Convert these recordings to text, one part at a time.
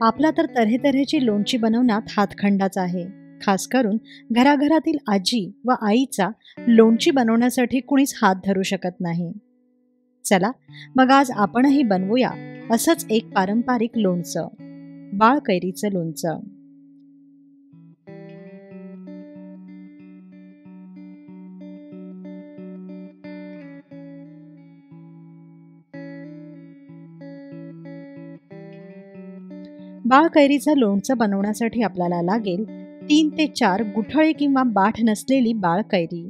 आपला तर तऱ्हेतऱ्हेची लोणची बनवण्यात हातखंडाच आहे. खास करून घराघरातील आजी व आईचा लोणची बनवण्यासाठी कुणीच हात धरू शकत नाही. चला मग आज आपणही बनवूया असंच एक पारंपरिक लोणचं, बाळकैरीचं लोणचं. बाळकैरीचं लोणचं बनवण्यासाठी आपल्याला लागेल 3 ते 4 गुठळी किंवा बाठ नसलेली बाळकैरी,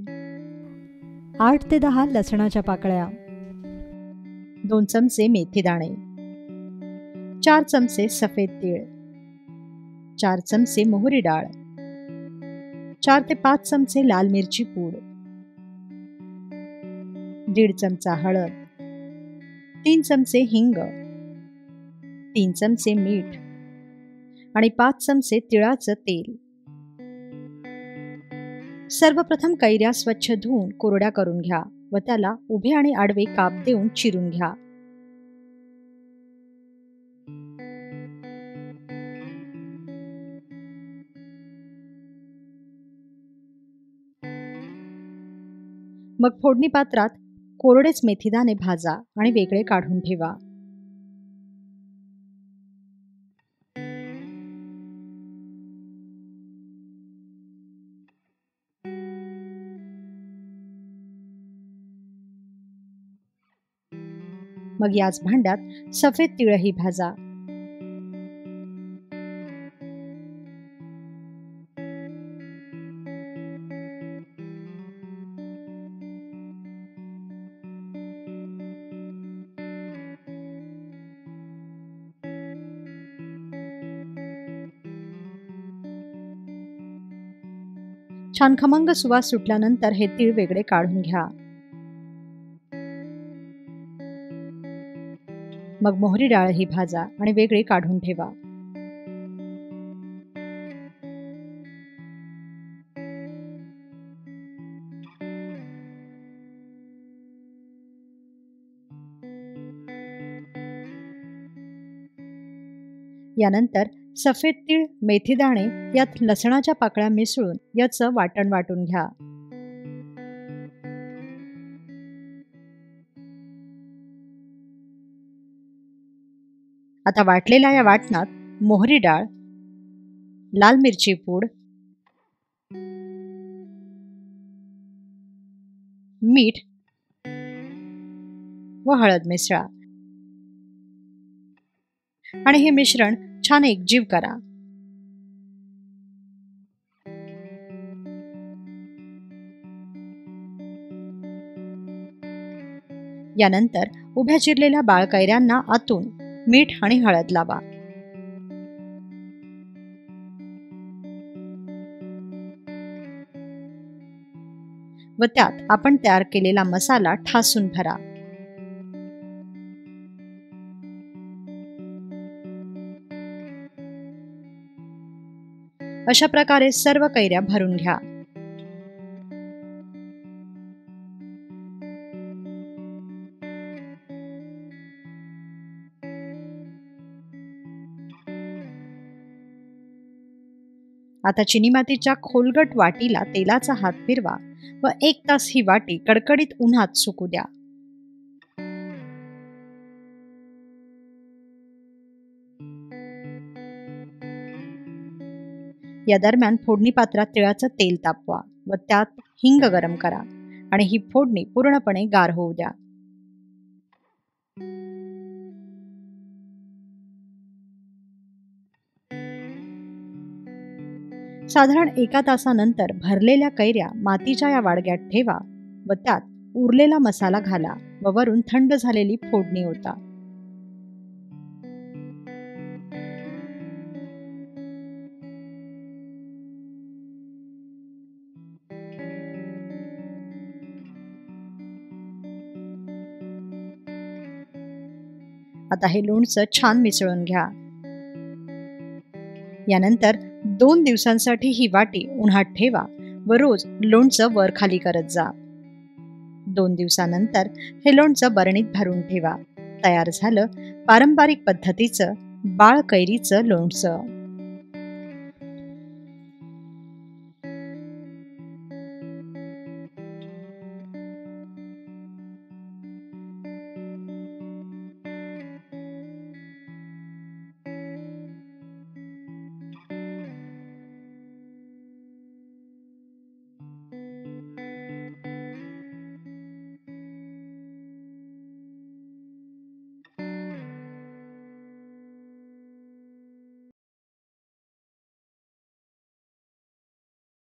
8 ते 10 लसणाच्या पाकळ्या, 2 चमचे मेथीदाणे, 4 चमचे सफेद तीळ, 4 चमचे मोहरी डाळ, 4 ते 5 चमचे लाल मिरची पूड, 1.5 चमचा हळद, 3 चमचे हिंग, 3 चमचे मीठ आणि 5 चमचे तिळाचं तेल. सर्वप्रथम कैऱ्या स्वच्छ धुवून कोरड्या करून घ्या व त्याला उभे आणि आडवे काप देऊन चिरून घ्या. मग फोडणी पात्रात कोरडेच मेथीदाणे भाजा आणि वेगळे काढून ठेवा. मग याच भांड्यात सफेद तीळही भाजा. छान खमंग सुवास सुटल्यानंतर हे तीळ वेगळे काढून घ्या. मग मोहरी डाळही भाजा आणि वेगळी काढून ठेवा. यानंतर सफेद तीळ, मेथीदाणे यात लसणाच्या पाकळ्या मिसळून याचं वाटण वाटून घ्या. आता वाटलेल्या या वाटणात मोहरी डाळ, लाल मिरची पूड, मीठ व हळद मिसळा आणि हे मिश्रण छान एकजीव करा. यानंतर उभ्या चिरलेल्या बाळकैऱ्यांना आतून मीठ आणि हळद लावा. व त्यात आपण तयार केलेला मसाला ठासून भरा. अशा प्रकारे सर्व कैऱ्या भरून घ्या. आता चिनी मातीच्या खोलगट वाटीला तेलाचा हात फिरवा व 1 तास ही वाटी कडकडीत उन्हात सुकू द्या. या दरम्यान फोडणी पात्रात तिळाचं तेल तापवा व त्यात हिंग गरम करा आणि ही फोडणी पूर्णपणे गार होऊ द्या. साधारण 1 तासानंतर भरलेल्या कैऱ्या मातीच्या या वाडग्यात ठेवा व त्यात उरलेला मसाला घाला व वरून थंड झालेली फोडणी ओता. आता हे लोणचं छान मिसळून घ्या. यानंतर 2 दिवसांसाठी ही वाटी उन्हात ठेवा व रोज लोणचं वर खाली करत जा. 2 दिवसानंतर हे लोणचं बरणीत भरून ठेवा. तयार झालं पारंपरिक पद्धतीचं बाळ कैरीचं लोणचं.